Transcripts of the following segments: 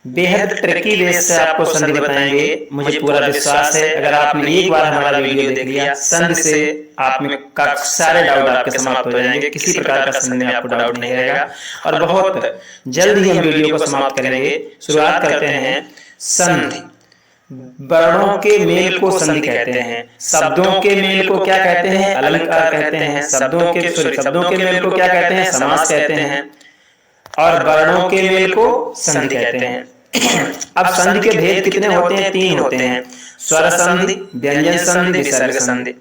बेहद ट्रिकी वे से आपको संधि बताएंगे। मुझे पूरा विश्वास है अगर आपने एक बार हमारा वीडियो देख लिया संधि से आप में का सारे डाउट आपके समाप्त हो जाएंगे। किसी प्रकार का संधि में आपको डाउट नहीं रहेगा और बहुत जल्द ही हम वीडियो को समाप्त करेंगे। शुरुआत करते हैं। संधि, वर्णों के मेल को संधि कहते हैं। शब्दों के मेल को क्या कहते हैं? अलंकार कहते हैं। शब्दों के मेल को क्या कहते हैं? समास कहते हैं। और वर्णों के मेल को संधि कहते हैं। अब संधि के भेद कितने होते हैं? 3 होते हैं। स्वर संधि, व्यंजन संधि, विसर्ग संधि।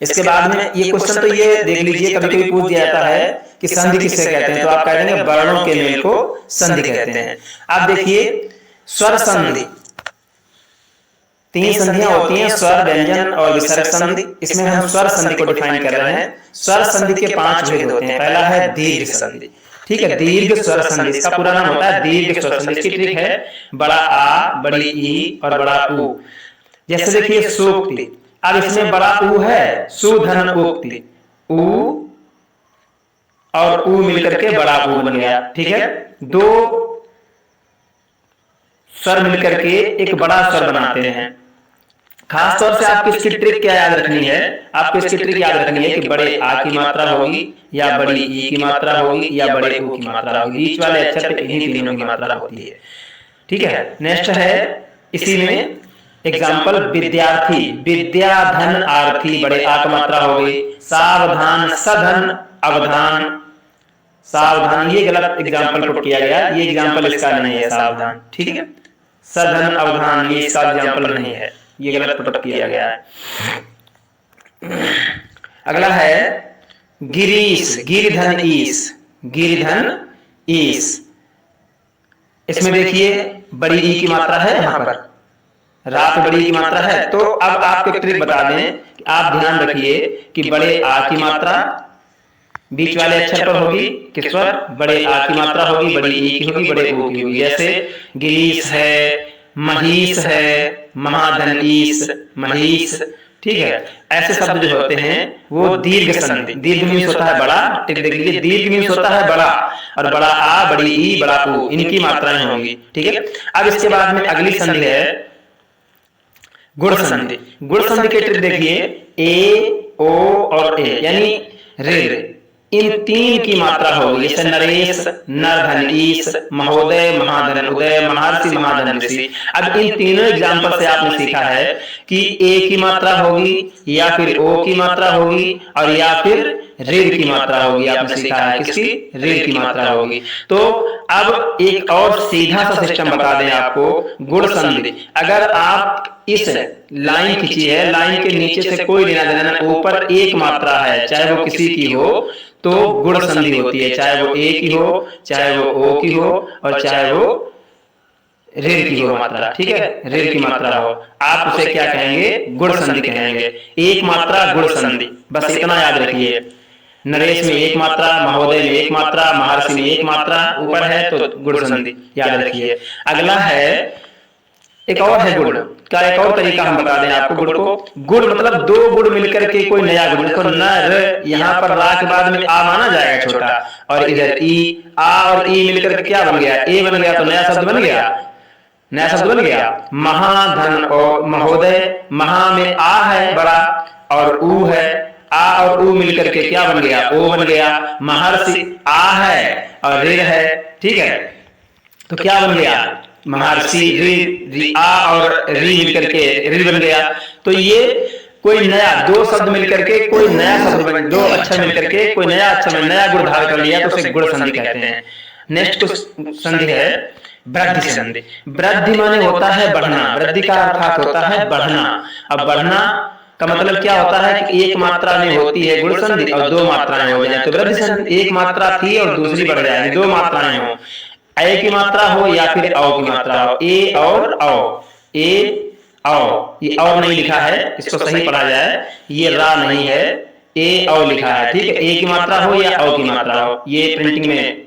इसके बाद में ये क्वेश्चन तो ये देख लीजिए, कभी कभी पूछ दिया जाता है कि संधि किसे कहते हैं, तो आप कह देंगे वर्णों के मेल को संधि कहते हैं। आप देखिए स्वर संधि, 3 संधियां होती हैं, स्वर, व्यंजन और विसर्ग संधि। इसमें हम स्वर संधि को डिफाइन कर रहे हैं। स्वर संधि के 5 भेद होते हैं। पहला है दीर्घ संधि, ठीक है, दीर्घ स्वर संधि, इसका पूरा नाम होता है दीर्घ स्वर संधि। इसकी ट्रिक है बड़ा आ, बड़ी ई और बड़ा उ। जैसे देखिए सूक्ति, अब इसमें बड़ा उ है, सुधन उक्ति, उ और उ मिलकर के बड़ा उ बन गया, ठीक है। 2 स्वर मिलकर के एक बड़ा स्वर बनाते हैं। खास तौर से आपको इसकी ट्रिक क्या याद रखनी है? आपको इसकी ट्रिक याद रखनी है कि बड़े आ की मात्रा होगी या बड़ी ई की मात्रा होगी या बड़े उ की मात्रा होगी। बीच वाले अक्षर पे इन्हीं तीनों की मात्रा होती है, ठीक है। नेक्स्ट है इसी में एग्जाम्पल विद्यार्थी, विद्या धन आर्थी, बड़े आ की मात्रा हो गई। सावधान, सधन अवधान, सावधान, ये गलत एग्जाम्पल पुट किया गया, ये एग्जाम्पल इसका नहीं है सावधान, ठीक है। सधन अवधान ये इसका एग्जाम्पल नहीं है, ये गलत पुट किया गया है। अगला है गिरीश, गिरधन ईश, गिरधन ईश। इसमें देखिए बड़ी ई की मात्रा है, यहाँ पर रात बड़ी की मात्रा है। तो अब आपको ट्रिक बता दें कि आप ध्यान रखिए कि बड़े आ की मात्रा बीच वाले अक्षर पर होगी किस स्वर? बड़े आ की मात्रा होगी, बड़ी ई की होगी, बड़े ऊ की होगी। जैसे गिरीश है, महीश है, महाधनीश, महीश, ठीक है। ऐसे शब्द जो होते हैं वो दीर्घ संधि, दीर्घ मीन्स होता है बड़ा, टिक देख लीजिए, दीर्घ मीन्स होता है बड़ा, और बड़ा आ, बड़ी ई, बड़ा ऊ, इनकी मात्राएं होंगी, ठीक है। अब इसके बाद में अगली संधि है गुण संधि। गुण संधि के ट्रिक देखिए, ए, ओ और ए, यानी रे, इन 3 की मात्रा होगी। जैसे नरेश, नरधन ईश, महोदय, महाधन उदय, महर्षि, महाधन ऋषि। अब इन तीनों एग्जाम्पल से आपने सीखा है कि ए की मात्रा होगी या फिर ओ की मात्रा होगी और या फिर ऋण की मात्रा होगी। आपने सीखा है किसकी? ऋण की मात्रा होगी। तो अब एक और सीधा सा सिस्टम बता दें आपको, गुण संधि। अगर आप इस लाइन खींची है, लाइन के नीचे से कोई लेना देना, ऊपर एक मात्रा है, चाहे वो किसी की हो तो गुण संधि होती है, चाहे वो ए की हो, चाहे वो ओ की हो और चाहे वो ऋण की हो मात्रा, ठीक है, ऋण की मात्रा हो, आप उसे क्या कहेंगे? गुण संधि कहेंगे। एक मात्रा गुण संधि, बस इतना याद रखिए। नरेश में एक मात्रा, महोदय में एक मात्रा, महर्षि में एक मात्रा ऊपर है तो गुण संधि याद रखिए। अगला है एक और है गुण का, एक और तरीका हम बता दें आपको गुण को। गुण मतलब 2 गुण मिलकर के कोई नया गुण। देखो न र, यहाँ पर रा के बाद में आ माना जाएगा छोटा, और इधर ई, आ और ई मिलकर के क्या बन गया? ए बन गया, तो नया शब्द बन गया, नया शब्द बन गया महाधन और महोदय। महा में आ है बड़ा और ऊ है, आ और ऊ मिलकर के क्या बन गया? ओ बन गया। महर्षि आ है और ऋ है, ठीक है, तो क्या बन गया? महर्षि, ऋ, आ और री मिलकर के ऋ बन गया। तो ये कोई नया 2 शब्द मिलकर के कोई नया शब्द बन, 2 अक्षर मिलकर के कोई नया अक्षर में नया गुण धारण कर लिया तो उसे गुण संधि कहते हैं। नेक्स्ट संधि है वृद्धि संधि। वृद्धि माने होता है बढ़ना, वृद्धि का अर्थ होता है बढ़ना। अब बढ़ना का मतलब क्या होता है कि एक मात्रा में होती है गुण संधि और 2 मात्राएं हो जाए, तो वृद्धि संधि एक मात्रा थी और दूसरी बढ़ जाएगी, 2 मात्राएं हो, ए की मात्रा हो या फिर औ की मात्रा हो, ए और औ, ए औ, ये और नहीं लिखा है, इसको सही पढ़ा जाए, ये रा नहीं है, ए औ लिखा है, ठीक है। ए की मात्रा हो या औ की मात्रा हो, ये प्रिंटिंग में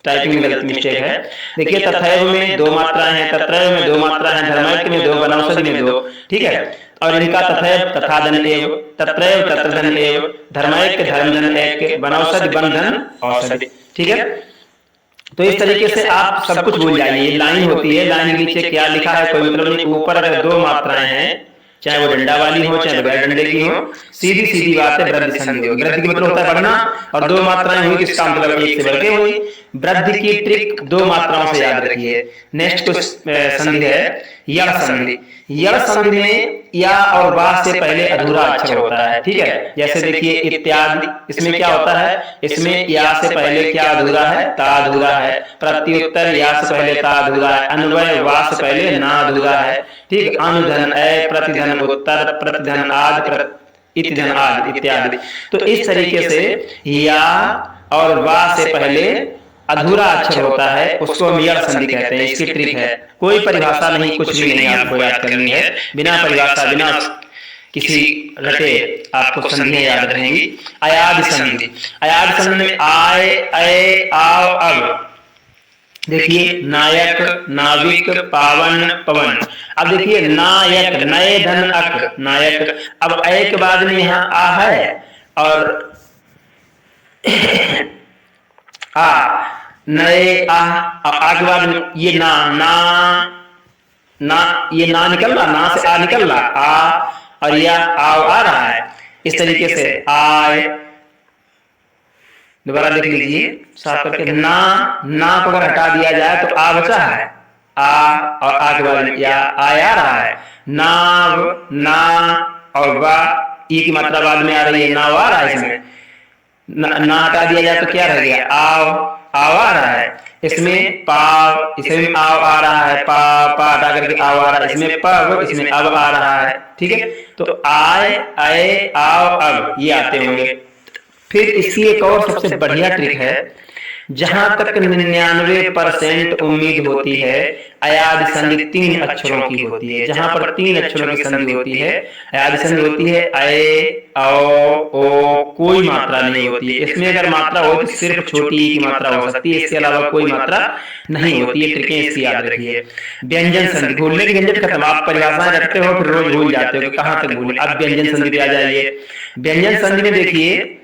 टाइपिंग में गलत मिस्टेक है। देखिए तथैव में 2 मात्राएं हैं, तत्रैव में 2 मात्राएं हैं, धर्मैक्य में 2, वनौषधि में 2, ठीक है। और इनका तथैव तथाधन एव, तत्रैव तत्रधन एव, धर्मैक्य धर्मधन ऐक्य, वनौषधि बंधन औषधि, ठीक है। तो इस तरीके से आप सब कुछ भूल जाइए। लाइन होती है, लाइन के नीचे क्या लिखा है कोई मतलब नहीं। ऊपर अगर दो मात्राएं हैं, चाहे वो डंडा वाली हो चाहे बगैर डंडे की हो, सीधी सीधी बात है वृद्धि संधि होगी। वृद्धि का मतलब होता है बढ़ना, और दो मात्राएं हुई किसका मतलब एक से बढ़ के हुई। वृद्धि की ट्रिक दो मात्राओं से याद रखिए। नेक्स्ट संधि है यण संधि। यण संधि में या और वा से पहले अधूरा अक्षर होता है, ठीक है। जैसे देखिए इत्यादि, इसमें क्या होता है, इसमें या से पहले क्या अधूरा है, ता अधूरा है। प्रत्युत्तर या से पहले ता अधूरा है। अन्वय वा से पहले ना अधूरा है, ठीक। अनुधन ए, प्रतिधन उत्तर, प्रतिधन आदि, इतिधन आदि इत्यादि। तो इस तरीके से या और वा से पहले अधूरा अक्षर होता है, उसको हम यण संधि कहते हैं। इसकी ट्रिक है, कोई परिभाषा नहीं, कुछ भी नहीं आपको याद करनी है। बिना परिभाषा, बिना किसी रटे आपको संधियां याद रहेंगी। अयादि संधि। अयादि संधि में आय, अय, आओ, अब। देखिए नायक, नाविक, पावन, पवन। अब देखिए नायक, नए धन अक, नायक। अब अय के बाद में यहाँ आ है और आ, नए आ के बाद ये ना ये ना निकल रहा, ना से आ निकल रहा, आ और या आ रहा है। इस तरीके से आय, दोबारा देख लीजिए साफ करके, ना को अगर हटा दिया जाए तो आ बचा है, आ और आ के बाद या आया रहा है। नाव, ना और वा, ई की मात्रा बाद में आ रही है, नाव आ रहा है। इसमें ना हटा दिया जाए तो क्या रह गया, आव, आव आ रहा है। इसमें पाव, इसमें आव आ रहा है, पा हटा करके आव आ रहा है। इसमें पव, इसमें अब आ रहा है, ठीक है। तो आय, अय, आव, अब ये आते होंगे। फिर इसकी एक और सबसे बढ़िया ट्रिक है, जहां तक 99% उम्मीद होती है, अयादि संधि 3 अक्षरों की होती है। जहां पर 3 अक्षरों की संधि होती है, अयादि संधि होती है, अय, ओ, कोई मात्रा नहीं होती है। इसमें अगर मात्रा हो तो सिर्फ छोटी ई की मात्रा हो सकती है, इसके अलावा कोई मात्रा नहीं होती है। ट्रिकें इसकी याद रखिए। व्यंजन संधि, भूलने की झंझट खत्म। आप परिभाषाएं रखते हो फिर रोज भूल जाते हो कि कहां तक भूले। अब व्यंजन संधि पे आ जाइए। व्यंजन संधि में देखिए,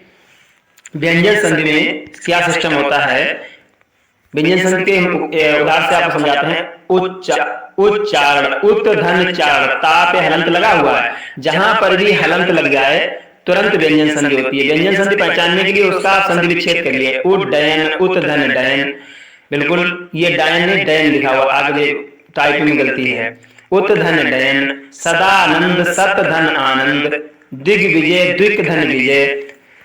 व्यंजन संधि में क्या सिस्टम होता है। व्यंजन संधि के उदाहरण से आपको समझाते हैं। उच्चारण, उत धन चारण, ता पे हलंत लगा हुआ है। जहां पर भी हलंत लग जाए तुरंत व्यंजन संधि होती है। व्यंजन संधि पहचानने के लिए उसका संधि विच्छेद कर लिए। उड्डयन, उत धन डयन, बिल्कुल ये डयन नहीं डयन लिखा हुआ, आगे टाइपिंग में गलती है। उत धन डयन, सदानंद, सत धन आनंद, दिग्विजय, द्विक धन विजय।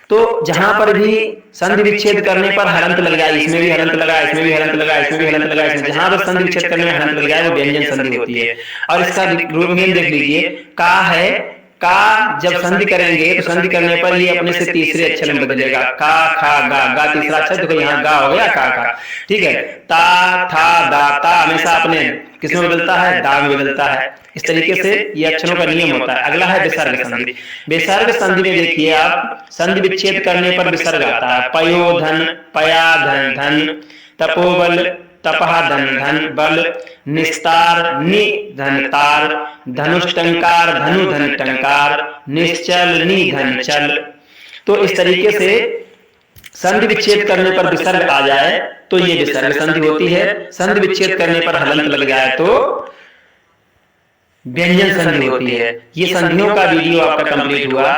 तो जहां पर भी संधि विच्छेद करने पर हलंत लग जाए, इसमें भी हलंत लगा, इसमें भी हलंत लगा, इसमें भी हलंत लगा, इसमें जहां पर संधि विच्छेद करने में हलंत लग जाए वो व्यंजन संधि होती है। और इसका रूप में देख लीजिए, का है, का जब संधि करेंगे तो संधि करने पर ये अपने से तीसरे अक्षर में बदलेगा। का, खा, गा तीसरा अक्षर, देखो यहाँ गा हो गया, का, ठीक है। ता, था, दा, ता हमेशा अपने किसमें बदलता है, दा में बदलता है। इस तरीके से ये अक्षरों का नियम होता है। अगला है विसर्ग संधि। विसर्ग संधि में देखिए आप, संधि विच्छेद करने पर विसर्ग आता है। पयोधन, पया धन धन, तपोबल, तपहा धन धन बल, निस्तार, नि धन तार, धनुष्टंकार, धनु धन टंकार, निश्चल, नि धन चल। तो इस तरीके से संधि विच्छेद करने पर विसर्ग आ जाए तो ये विसर्ग संधि होती है। संधि विच्छेद करने पर हलंत लग जाए तो व्यंजन संधि होती है। ये संधियों का वीडियो आपका कंप्लीट हुआ।